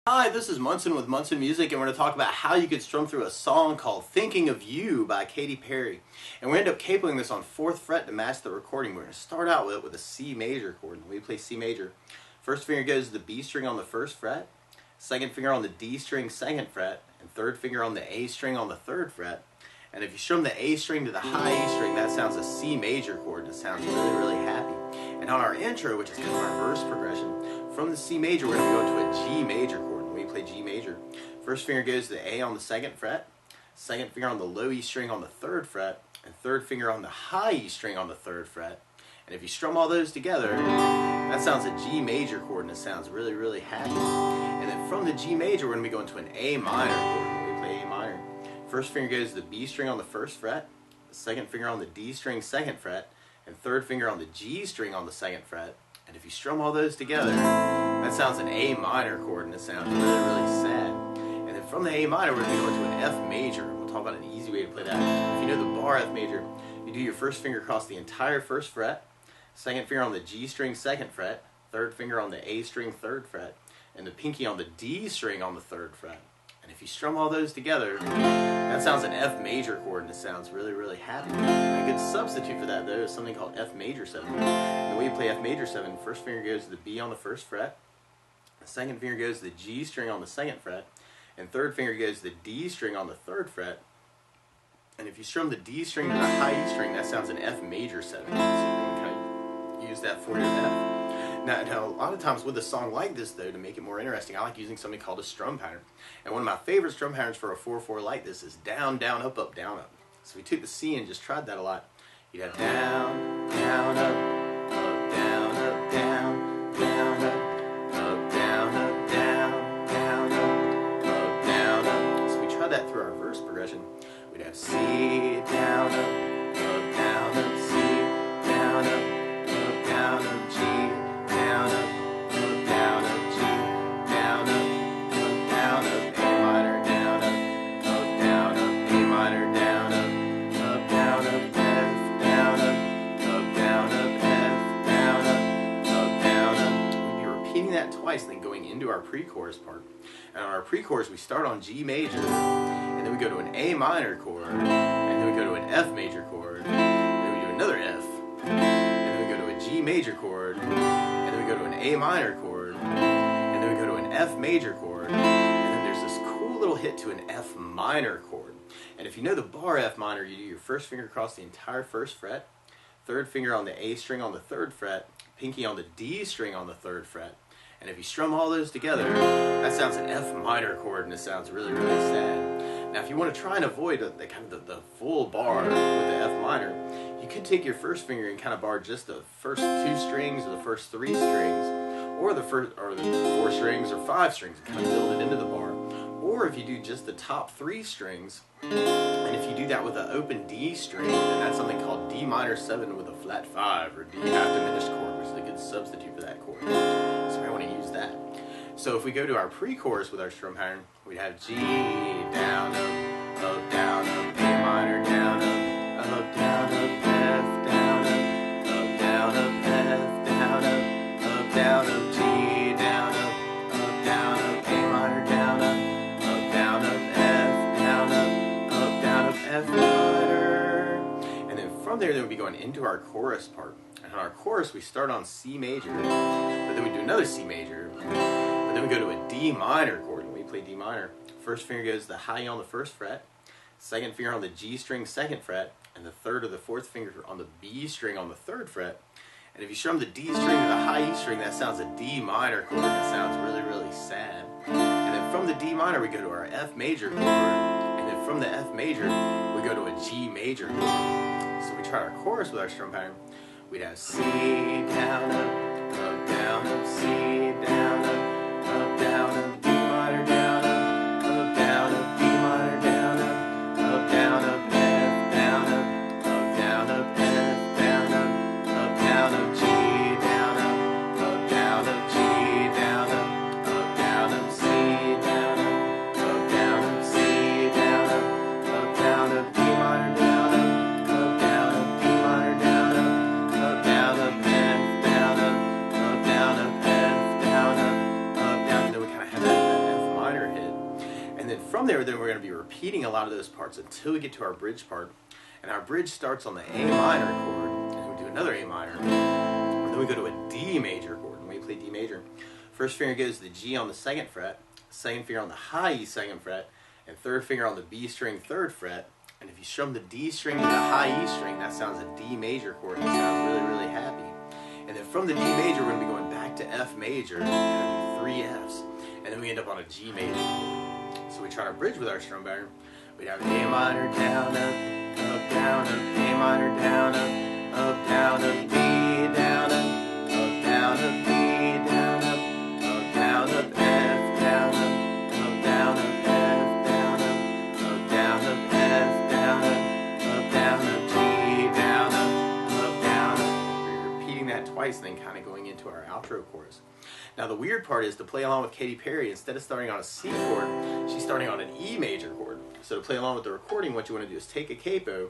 Hi, this is Munson with Munson Music, and we're going to talk about how you could strum through a song called Thinking of You by Katy. And we end up capoing this on 4th fret to match the recording. We're going to start out with a C major chord. When we play C major, first finger goes to the B string on the 1st fret, second finger on the D string 2nd fret, and third finger on the A string on the 3rd fret. And if you strum the A string to the high E string, that sounds a C major chord. It sounds really, really happy. And on our intro, which is kind of our verse progression, from the C major, we're going to go into a G major chord. When we play G major, first finger goes to the A on the 2nd fret, second finger on the low E string on the 3rd fret, and third finger on the high E string on the 3rd fret. And if you strum all those together, that sounds a G major chord, and it sounds really, really happy. And then from the G major, we're going to be going to an A minor chord. When we play A minor, first finger goes to the B string on the 1st fret, second finger on the D string 2nd fret, and third finger on the G string on the 2nd fret. And if you strum all those together, that sounds an A minor chord, and it sounds really, really sad. And then from the A minor, we're going to go into an F major. We'll talk about an easy way to play that. If you know the bar F major, you do your first finger across the entire 1st fret, second finger on the G string 2nd fret, third finger on the A string 3rd fret, and the pinky on the D string on the 3rd fret. And if you strum all those together, that sounds an F major chord, and it sounds really, really happy. And a good substitute for that, though, is something called F major 7. And the way you play F major 7, first finger goes to the B on the 1st fret, the second finger goes to the G string on the 2nd fret, and third finger goes to the D string on the 3rd fret. And if you strum the D string to the high E string, that sounds an F major 7. So you can kind of use that for your F. Now, a lot of times with a song like this, though, to make it more interesting, I like using something called a strum pattern. And one of my favorite strum patterns for a 4/4 like this is down, down, up, up, down, up. So we took the C and just tried that a lot. You'd have down, down, up, down, up, down, down, up, down, up, down, down, up, down, up. So we tried that through our verse progression. We'd have C, down, up, down, up, C, down, up, down, up, G. Down, up, down, up, G, down, up, down, up, A minor, down, up, down, up, A minor, down, up, down, up, F, down, up, down, up, F, down, up, down, up. We'll be repeating that twice, then going into our pre-chorus part. And on our pre-chorus, we start on G major, and then we go to an A minor chord, and then we go to an F major chord, and then we do another F, and then we go to a G major chord, and then we go to an A minor chord, and then we go to an F major chord, and then there's this cool little hit to an F minor chord. And if you know the bar F minor, you do your first finger across the entire 1st fret, third finger on the A string on the 3rd fret, pinky on the D string on the 3rd fret. And if you strum all those together, that sounds an F minor chord, and it sounds really, really sad. Now, if you want to try and avoid the full bar with the F minor, you could take your first finger and kind of bar just the first 2 strings or the first 3 strings, or the 4 strings or 5 strings, and kind of build it into the bar. Or if you do just the top 3 strings, and if you do that with an open D string, then that's something called D minor 7 with a flat 5, or D half diminished chord, which is a good substitute for that chord. So I want to use that. So if we go to our pre-chorus with our strum pattern, we'd have G, down, up, down, up, A minor, down, up, down, up, F, down, up, down, up, F, down, up, down, up, G, down, up, down, up, A minor, down, up, down, up, F, down, up, F minor. And then from there, we'll be going into our chorus part. And on our chorus, we start on C major, but then we do another C major, but then we go to a D minor chord. When we play D minor, first finger goes to the high E on the 1st fret, second finger on the G string 2nd fret, and the third or the 4th finger on the B string on the 3rd fret. And if you strum the D string to the high E string, that sounds a D minor chord, and it sounds really, really sad. And then from the D minor, we go to our F major chord, and then from the F major, we go to a G major chord. So we try our chorus with our strum pattern. We'd have C, down, up, down, up, C, down, up, down, up, D minor, down, up, D minor, down, up, down, up, F, down, up, F, down, up, G, down, up, G, down, up, C, down, up, C, down, up, D minor, down, up, D minor, down, up, down, up, F, down, up, F, then from there, then we're going to be repeating a lot of those parts until we get to our bridge part. And our bridge starts on the A minor chord, and then we do another A minor, and then we go to a D major chord. When we play D major, first finger goes to the G on the 2nd fret, second finger on the high E 2nd fret, and third finger on the B string 3rd fret. And if you strum the D string to the high E string, that sounds a D major chord, and it sounds really, really happy. And then from the D major, we're going to be going back to F major, and do 3 Fs, and then we end up on a G major chord. So we try to bridge with our strum pattern. We'd have A minor, down, up, down, up, A minor, down, up, down, up, B, down, up, down, up, B, down, up, down, up, F, down, up, down, up, F, down, up, down, up, F, down, up, down, up, G, down, up, down, up. We're repeating that twice and then kind of going into our outro chorus. Now the weird part is, to play along with Katy Perry, instead of starting on a C chord, she's starting on an E major chord. So to play along with the recording, what you want to do is take a capo,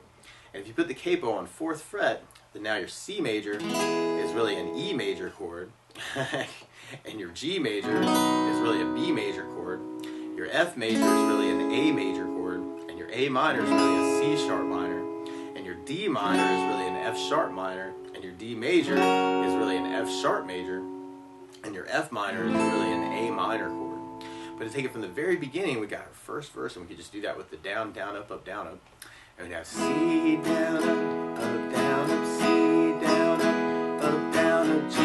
and if you put the capo on 4th fret, then now your C major is really an E major chord, and your G major is really a B major chord, your F major is really an A major chord, and your A minor is really a C sharp minor, and your D minor is really an F sharp minor, and your D major is really an F sharp major, and your F minor is really an A minor chord. But to take it from the very beginning, we got our first verse, and we could just do that with the down, down, up, down, up. And we'd have C, down, up, down, up, C, down, up, down, up, G,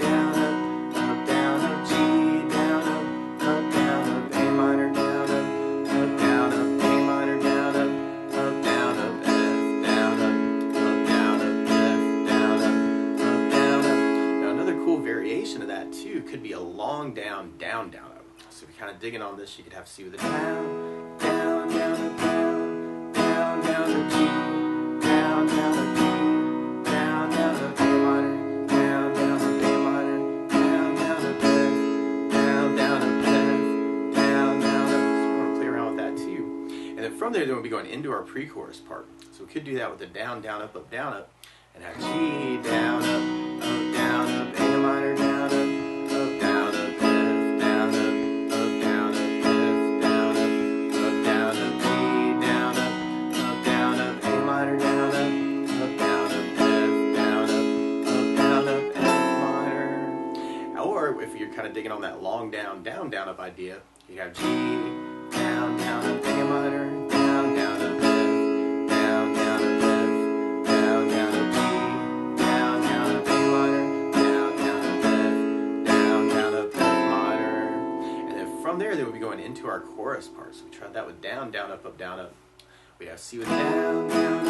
down, up, G, down, down, up, A minor, down, up, A minor, down, down, up, F, down, down, up, F, down, up. Now another cool variation of that too could be a long down, down, down, up. So if you're kind of digging on this, you could have C with a down, down, down, down, down, down, G, down, down, G, down, down, A minor, down, A minor, down, F, down, F, down, so we're going to play around with that too. And then from there, then we'll be going into our pre-chorus part. So we could do that with the down, down, up, and have G, down, up, A minor, down, up, down, up, F, down, up. If you're kind of digging on that long down, down, down, up idea, you have G, down, down, up, A minor, down, down, up, F, down, down, up, F, down, down, up, G, down, down, up, A minor, down, down, up, F, down, down, up, F minor. And then from there, we'll be going into our chorus part. So we tried that with down, down, up, down, up. We have C with down, down,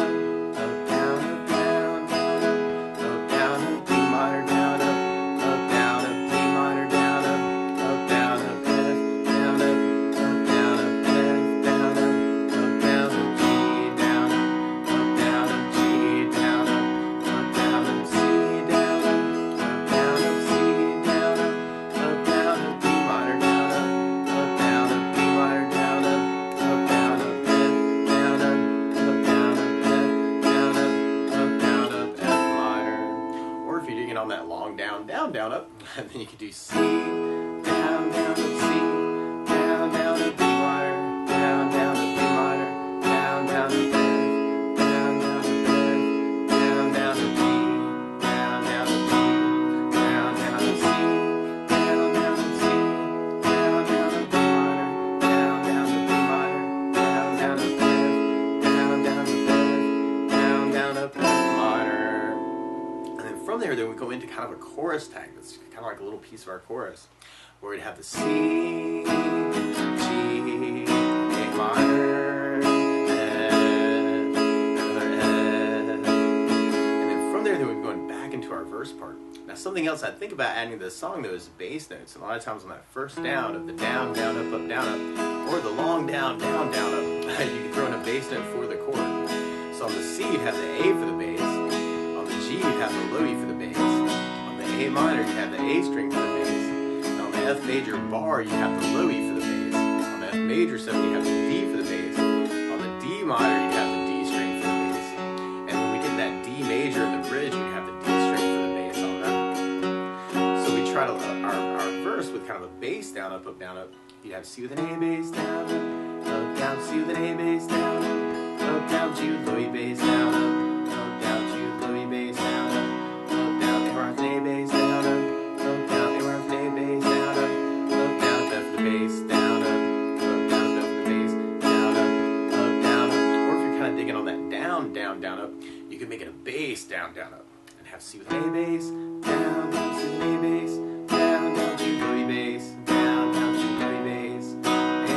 up, down, up, down, up, down, up, B minor, down, up. Down, up, and then you could do C, down, down, up, C, down, down, up, B minor, down, down, up, B minor, down, down, up, F, down, down, up, F, down, down, up, G, down, down, up, G, down, down, up, C, down, down, up, C, down, down, up, B minor, down, down, up, B minor, down, down, up, F, down, down, up, F, down, down, up, F minor. And then from there, then we go into kind of a chorus tag that's kind of like a little piece of our chorus, where we'd have the C, G, A minor, F, another F, and then from there, then we'd be going back into our verse part. Now something else I think about adding to the song though is bass notes. And a lot of times on that first down of the down, down, up, down, up, or the long down, down, down, up, you can throw in a bass note for the chord. So on the C, you'd have the A for the bass. On the G, you'd have the low E for the bass. On the A minor, you'd have the A string for the bass. And on the F major bar, you'd have the low E for the bass. On the F major 7, you'd have the D for the bass. On the D minor, you'd have the D string for the bass. And when we get that D major in the bridge, we'd have the D string for the bass on that. So we try to our verse with kind of a bass down, up, down, up. You'd have C with an A bass, down, up. down, C with an A bass, down, up, down, G with Louis bass, down, up, down, G with Louis bass, down, up, down, A minor with an A bass, down, up, down, A minor with an A bass, down, up, down, F with the bass, down, up, down, F with the bass, down, up, down, up. Or if you're kind of digging on that down, down, down, up, you can make it a bass, down, down, up, and have C with an A bass, down, down, C with an A bass, down, down, G with Louis bass, down, down, G with Louis bass, A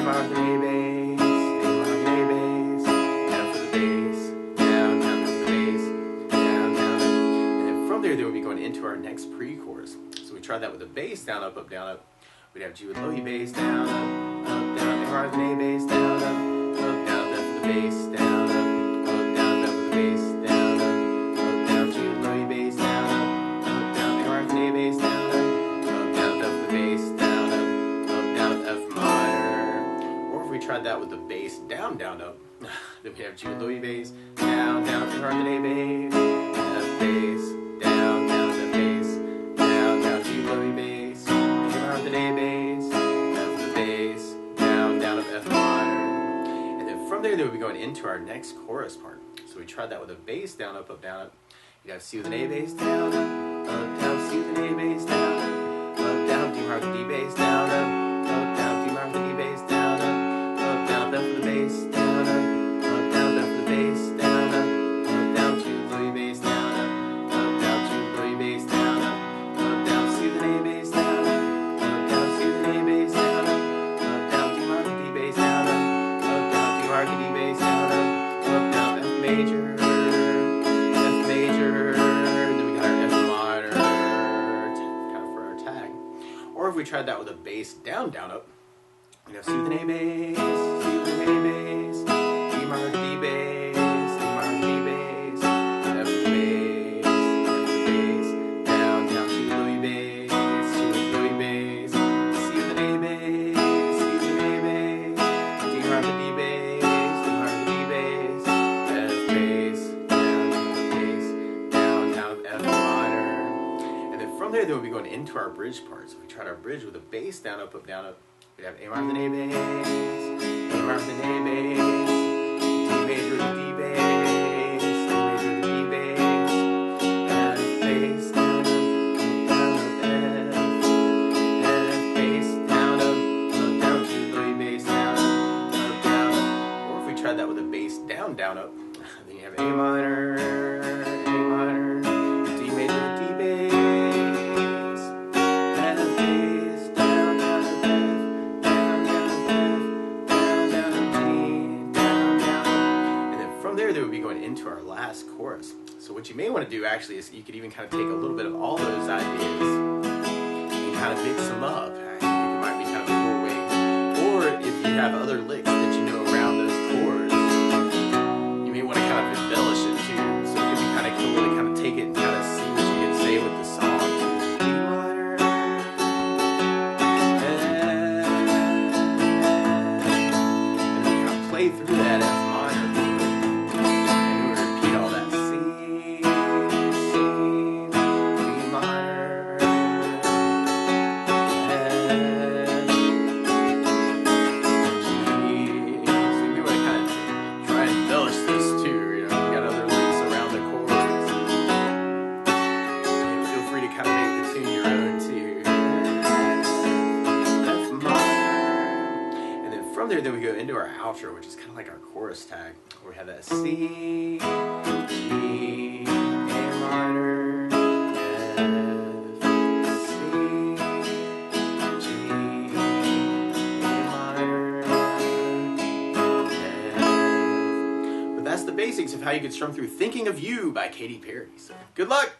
minor with an A bass, A minor with an A bass, F with the bass, down, down, F with the bass, down, down, up. And then from there, we'll be going into our next pre-chorus. So we tried that with the bass, down, up, down, up. We'd have G with Louis bass, down, up, down, A minor with an A bass, down, down, F with the bass, down, down, F with the bass, down, down, G with Louis bass, down, down, A minor with an A bass, down, down, F with the bass, down, down, F minor. Or if we tried that with the bass, down, down, up, then we have G with Louis bass, down, down, A minor with an A bass, F bass, down, F bass, down, G with Louis bass, A minor with an A bass, F with the bass, down, F minor. And then from there, we'll be going into our next chorus part. So we tried that with a bass, down, up, down, up. You'd have C with an A bass, down, down, C with an A bass, down, down, D minor with a D bass, down, down, D minor with a D bass, down, down, F with the bass, down, down, F with the bass, down, down, G with Louis bass, down, down, G with Louis bass, down, down, C with an A bass, down, down, C with an A bass, down, down, D minor with a D bass, down, down, D minor with a D bass, down, down, F major, F major, then we got our F minor, kind of for our tag. Or if we tried that with a bass, down, down, up, we'd have C with an A bass, C with an A bass, D minor with a D bass, D minor with a D bass, F with the bass, F with the bass, down, down, C with Louis bass, C with Louis bass, C with an A bass, C with an A bass, D minor with a D bass, D minor with a D bass, F bass, down, F minor. And then from there, we'll be going into our bridge part. So we tried our bridge with a bass, down, up, down, up. We'd have A minor with an A bass, A minor with an A bass, D major with a D bass, D major with a D bass, F bass, down, F, F bass, down, down, G Louis bass, down. Or if we tried that with a bass, down, up, then you have A minor, D major with a D bass, F bass, down, there would be going into our last chorus. So what you may want to do actually is you could even kind of take a little bit of all those ideas and kind of mix them up. Actually, it might be kind of a cool way. Or if you have other licks that you know around those chords, you may want to kind of embellish it too. So it could be kind of cool to kind of take it and kind of see what you can say with the song. D minor, and then kind of play through that F minor. Then we go into our outro, which is kind of like our chorus tag, where we have that C, G, A minor, F, C, G, A minor, F. But that's the basics of how you could strum through Thinking of You by Katy Perry. So good luck!